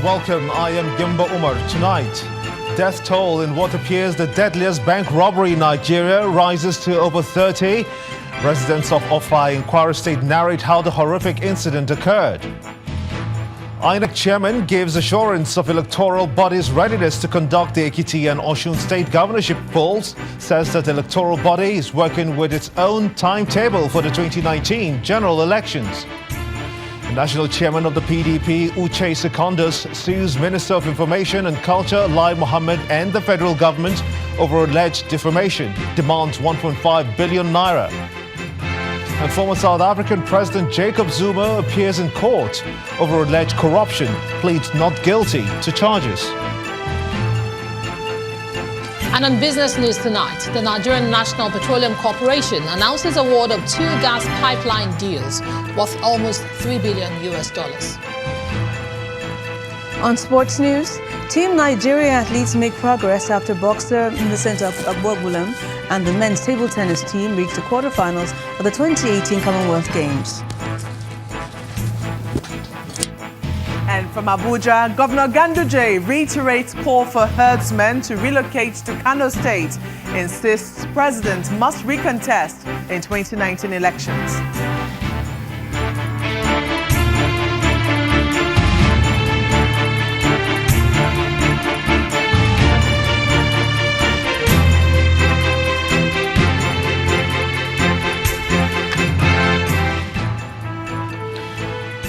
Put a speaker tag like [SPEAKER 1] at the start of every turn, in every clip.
[SPEAKER 1] and welcome. I am Gimba Umar. Tonight, death toll in what appears the deadliest bank robbery in Nigeria rises to over 30. Residents of Offa in Kwara State narrate how the horrific incident occurred. INEC chairman gives assurance of electoral body's readiness to conduct the Ekiti and Osun state governorship polls, says that the electoral body is working with its own timetable for the 2019 general elections. The national chairman of the PDP, Uche Secondus, sues Minister of Information and Culture, Lai Mohammed, and the federal government over alleged defamation, demands 1.5 billion naira. And former South African President Jacob Zuma appears in court over alleged corruption, pleads not guilty to charges.
[SPEAKER 2] And on business news tonight, the Nigerian National Petroleum Corporation announces award of 2 gas pipeline deals worth almost $3 billion.
[SPEAKER 3] On sports news, Team Nigeria athletes make progress after boxer Innocent Agbogulam and the men's table tennis team reached the quarterfinals of the 2018 Commonwealth Games.
[SPEAKER 4] And from Abuja, Governor Ganduje reiterates call for herdsmen to relocate to Kano State, insists president must recontest in 2019 elections.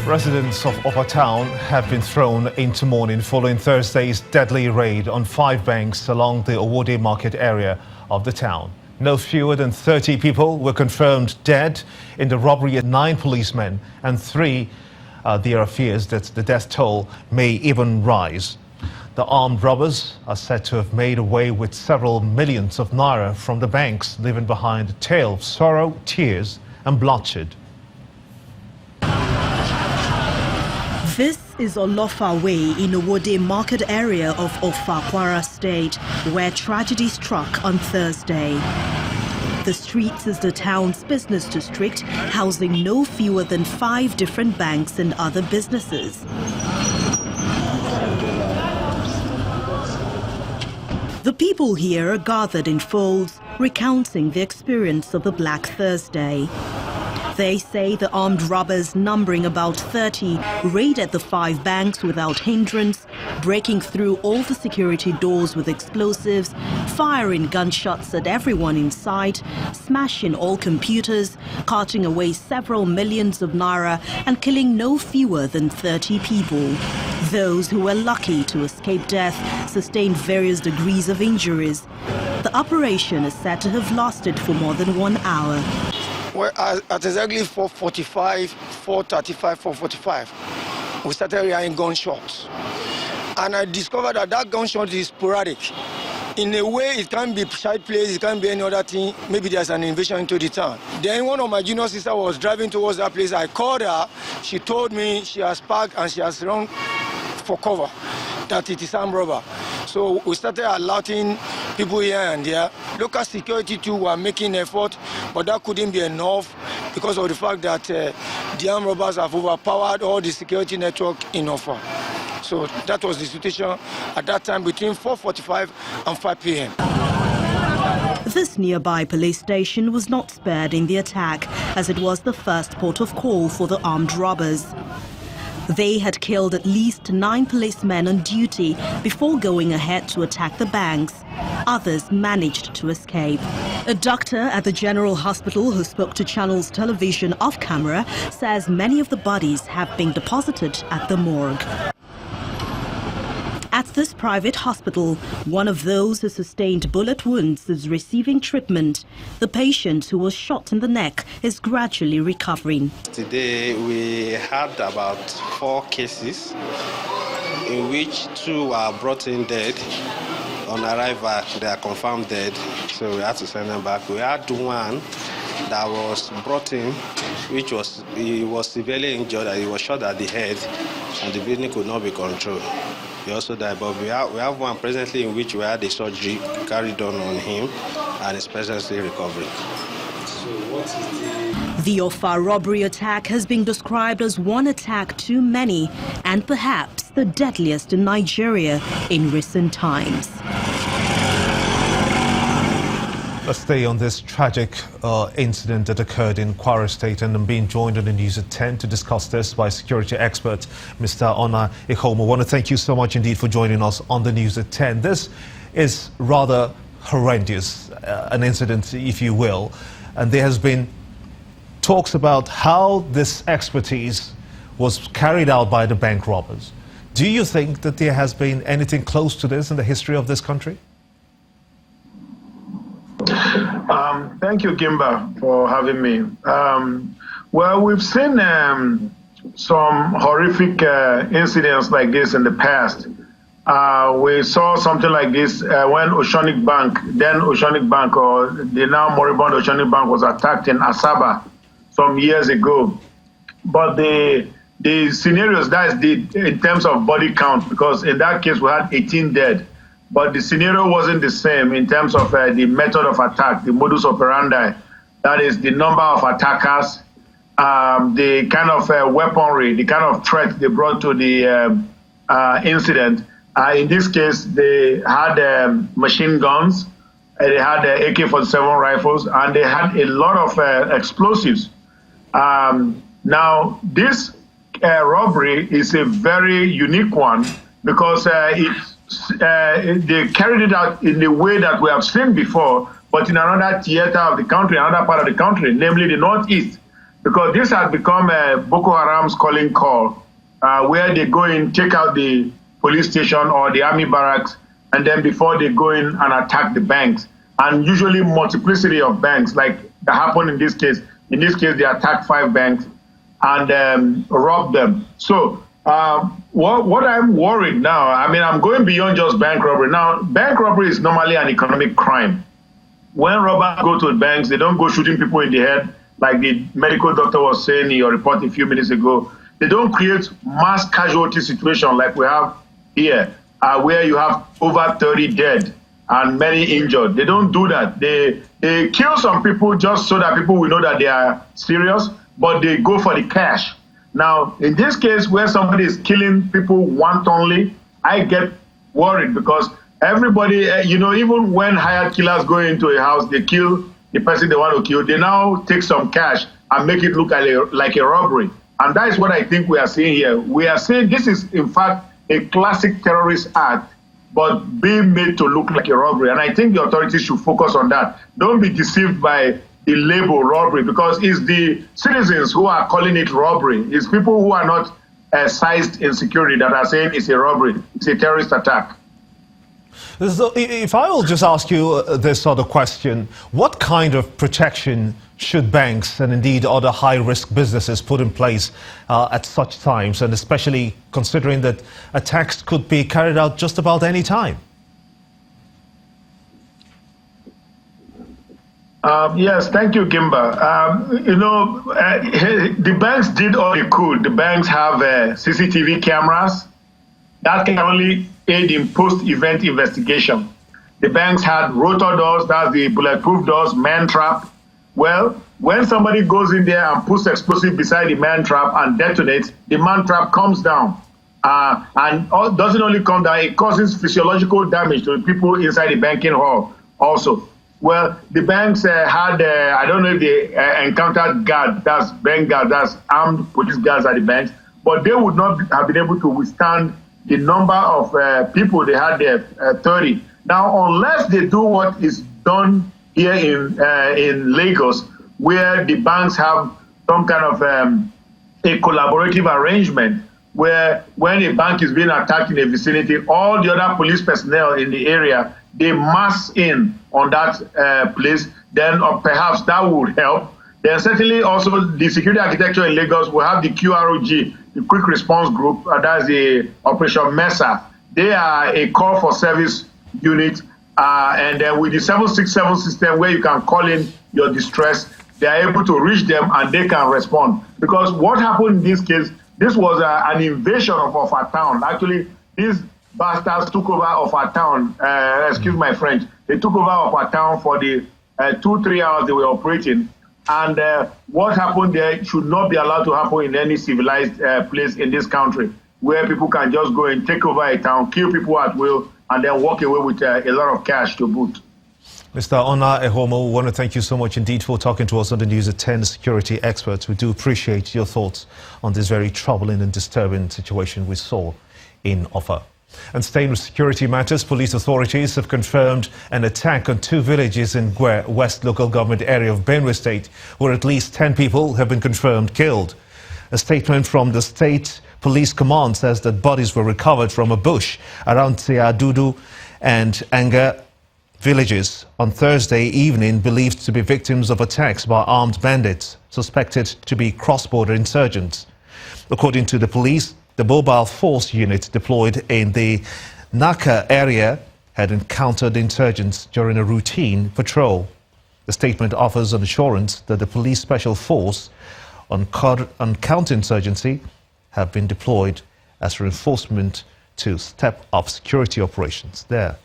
[SPEAKER 1] Residents of Offa town have been thrown into mourning following Thursday's deadly raid on 5 banks along the Owode market area of the town. No fewer than 30 people were confirmed dead in the robbery at 9 policemen, and 3, there are fears that the death toll may even rise. The armed robbers are said to have made away with several millions of naira from the banks, leaving behind a tale of sorrow, tears and bloodshed.
[SPEAKER 5] This is Olofa Way in Owode market area of Offa, Kwara State, where tragedy struck on Thursday. The streets is the town's business district, housing no fewer than 5 different banks and other businesses. The people here are gathered in folds, recounting the experience of the Black Thursday. They say the armed robbers, numbering about 30, raided the 5 banks without hindrance, breaking through all the security doors with explosives, firing gunshots at everyone in sight, smashing all computers, carting away several millions of naira and killing no fewer than 30 people. Those who were lucky to escape death sustained various degrees of injuries. The operation is said to have lasted for more than 1 hour.
[SPEAKER 6] Well, at exactly 4:45, 4:35, 4:45, we started hearing gunshots. And I discovered that that gunshot is sporadic. In a way, it can be child place, it can be any other thing. Maybe there's an invasion into the town. Then one of my junior sisters was driving towards that place. I called her. She told me she has parked and she has run for cover, that it is armed robber. So we started alerting people here and there. Local security too were making effort, but that couldn't be enough because of the fact that the armed robbers have overpowered all the security network in Offa. So that was the situation at that time between 4:45 and 5 p.m.
[SPEAKER 5] This nearby police station was not spared in the attack, as it was the first port of call for the armed robbers. They had killed at least 9 policemen on duty before going ahead to attack the banks. Others managed to escape. A doctor at the General Hospital who spoke to Channels Television off camera says many of the bodies have been deposited at the morgue. At this private hospital, one of those who sustained bullet wounds is receiving treatment. The patient who was shot in the neck is gradually recovering.
[SPEAKER 7] Today we had about 4 cases in which 2 were brought in dead. On arrival, they are confirmed dead, so we had to send them back. We had 1 that was brought in, he was severely injured, and he was shot at the head, and the bleeding could not be controlled. He also died, but we have 1 presently in which we had a surgery carried on him, and is presently recovering.
[SPEAKER 8] So what is the
[SPEAKER 5] The Offa robbery attack has been described as one attack too many and perhaps the deadliest in Nigeria in recent times.
[SPEAKER 1] Let's stay on this tragic incident that occurred in Kwara State, and I'm being joined on the news at 10 to discuss this by security expert Mr. Ona Ihomo. I want to thank you so much indeed for joining us on the news at 10. This is rather horrendous, an incident, if you will, and there has been talks about how this expertise was carried out by the bank robbers. Do you think that there has been anything close to this in the history of this country?
[SPEAKER 8] Thank you, Gimba, for having me. Well, we've seen some horrific incidents like this in the past. We saw something like this when Oceanic Bank, then Oceanic Bank, or the now moribund Oceanic Bank, was attacked in Asaba some years ago. But the scenarios, that is in terms of body count, because in that case we had 18 dead. But the scenario wasn't the same in terms of the method of attack, the modus operandi. That is the number of attackers, the kind of weaponry, the kind of threat they brought to the incident. In this case, they had machine guns, they had AK-47 rifles, and they had a lot of explosives. Now, this robbery is a very unique one because they carried it out in the way that we have seen before, but in another theater of the country, another part of the country, namely the Northeast, because this has become Boko Haram's calling call, where they go in, take out the police station or the army barracks, and then before they go in and attack the banks, and usually multiplicity of banks, like that happened in this case. In this case, they attacked 5 banks and robbed them. So what I'm worried now, I mean, I'm going beyond just bank robbery. Now, bank robbery is normally an economic crime. When robbers go to banks, they don't go shooting people in the head, like the medical doctor was saying in your report a few minutes ago. They don't create mass casualty situation like we have here, where you have over 30 dead and many injured. They don't do that. They kill some people just so that people will know that they are serious, but they go for the cash. Now, in this case, where somebody is killing people wantonly, I get worried because everybody, even when hired killers go into a house, they kill the person they want to kill. They now take some cash and make it look like a robbery. And that is what I think we are seeing here. We are saying this is, in fact, a classic terrorist act, but being made to look like a robbery. And I think the authorities should focus on that. Don't be deceived by the label robbery, because it's the citizens who are calling it robbery. It's people who are not sized in security that are saying it's a robbery. It's a terrorist attack.
[SPEAKER 1] So if I will just ask you this sort of question, what kind of protection should banks and indeed other high-risk businesses put in place at such times, and especially considering that attacks could be carried out just about any time?
[SPEAKER 8] Yes, thank you, Gimba. The banks did all they could. The banks have CCTV cameras that can only aid in post-event investigation. The banks had rotor doors, that's the bulletproof doors, man trap. Well, when somebody goes in there and puts explosive beside the man trap and detonates, the man trap comes down. And doesn't only come down, it causes physiological damage to the people inside the banking hall also. Well, the banks had, I don't know if they encountered guards, that's bank guards, that's armed police guards at the banks, but they would not have been able to withstand the number of people they had there, 30. Now, unless they do what is done here in Lagos, where the banks have some kind of a collaborative arrangement, where when a bank is being attacked in a vicinity, all the other police personnel in the area, they mass in on that place, then perhaps that would help. Then certainly also the security architecture in Lagos will have the QROG, the Quick Response Group, that's the Operation MESA. They are a call for service unit, and then with the 767 system where you can call in your distress, they are able to reach them and they can respond. Because what happened in this case, this was an invasion of our town. Actually, these bastards took over of our town, excuse my French, they took over of our town for the 2-3 hours they were operating. And what happened there should not be allowed to happen in any civilized place in this country, where people can just go and take over a town, kill people at will, and then walk away with a lot of cash to boot.
[SPEAKER 1] Mr. Ona Ehomo, we want to thank you so much indeed for talking to us on the News at 10 security experts. We do appreciate your thoughts on this very troubling and disturbing situation we saw in Offa. And staying with security matters, police authorities have confirmed an attack on 2 villages in Gwe West local government area of Benue State, where at least 10 people have been confirmed killed. A statement from the state police command says that bodies were recovered from a bush around Tiadudu and Anga villages on Thursday evening, believed to be victims of attacks by armed bandits, suspected to be cross-border insurgents. According to the police, the mobile force unit deployed in the Naka area had encountered insurgents during a routine patrol. The statement offers an assurance that the police special force on counterinsurgency have been deployed as reinforcement to step up security operations there.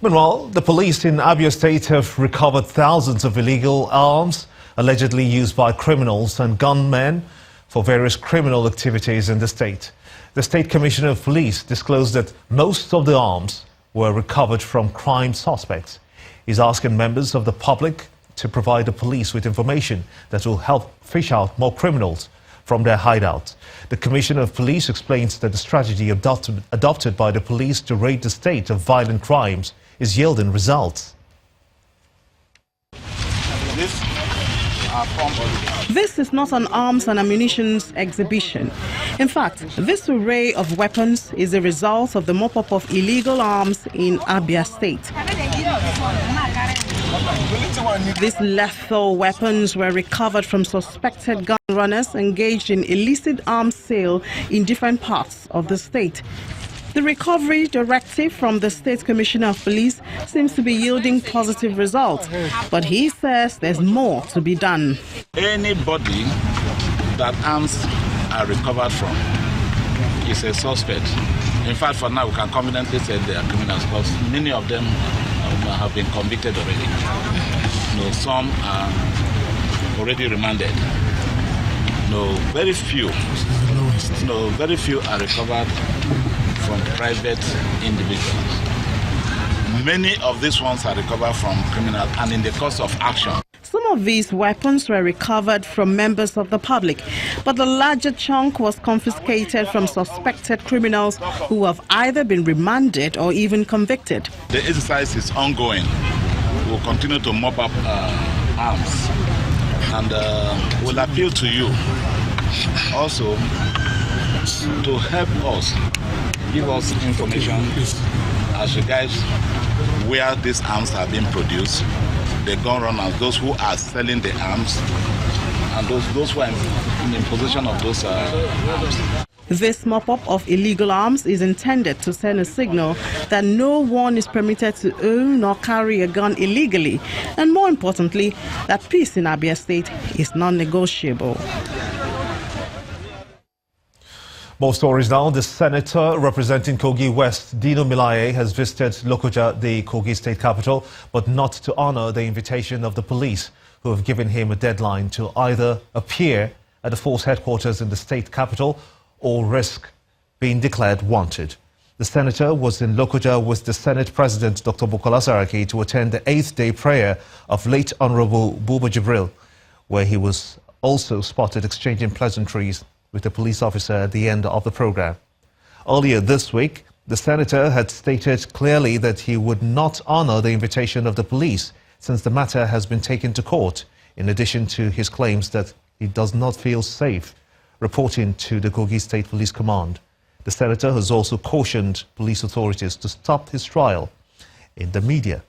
[SPEAKER 1] Meanwhile, the police in Abia State have recovered thousands of illegal arms allegedly used by criminals and gunmen for various criminal activities in the state. The State Commissioner of Police disclosed that most of the arms were recovered from crime suspects. He's asking members of the public to provide the police with information that will help fish out more criminals from their hideouts. The Commissioner of Police explains that the strategy adopted by the police to raid the state of violent crimes is yielding results.
[SPEAKER 9] This is not an arms and ammunition exhibition. In fact, this array of weapons is a result of the mop-up of illegal arms in Abia State. These lethal weapons were recovered from suspected gun runners engaged in illicit arms sale in different parts of the state. The recovery directive from the State Commissioner of Police seems to be yielding positive results, but he says there's more to be done.
[SPEAKER 10] Anybody that arms are recovered from is a suspect. In fact, for now, we can confidently say they are criminals because many of them have been convicted already. Some are already remanded. Very few are recovered from private individuals. Many of these ones are recovered from criminals and in the course of action.
[SPEAKER 9] Some of these weapons were recovered from members of the public, but the larger chunk was confiscated from suspected criminals who have either been remanded or even convicted.
[SPEAKER 10] The exercise is ongoing. We'll continue to mop up arms, and we'll appeal to you also to help us, give us information as regards where these arms are being produced, the gun runners, those who are selling the arms, and those who are in possession of those arms.
[SPEAKER 9] This mop-up of illegal arms is intended to send a signal that no one is permitted to own or carry a gun illegally, and more importantly, that peace in Abia State is non-negotiable.
[SPEAKER 1] More stories now. The senator representing Kogi West, Dino Milaye, has visited Lokoja, the Kogi state capital, but not to honor the invitation of the police, who have given him a deadline to either appear at the force headquarters in the state capital or risk being declared wanted. The senator was in Lokoja with the Senate President, Dr. Bukola Saraki, to attend the 8th-day prayer of late Honorable Buba Jibril, where he was also spotted exchanging pleasantries with a police officer at the end of the program. Earlier this week, the senator had stated clearly that he would not honor the invitation of the police since the matter has been taken to court, in addition to his claims that he does not feel safe reporting to the Kogi State Police Command. The senator has also cautioned police authorities to stop his trial in the media.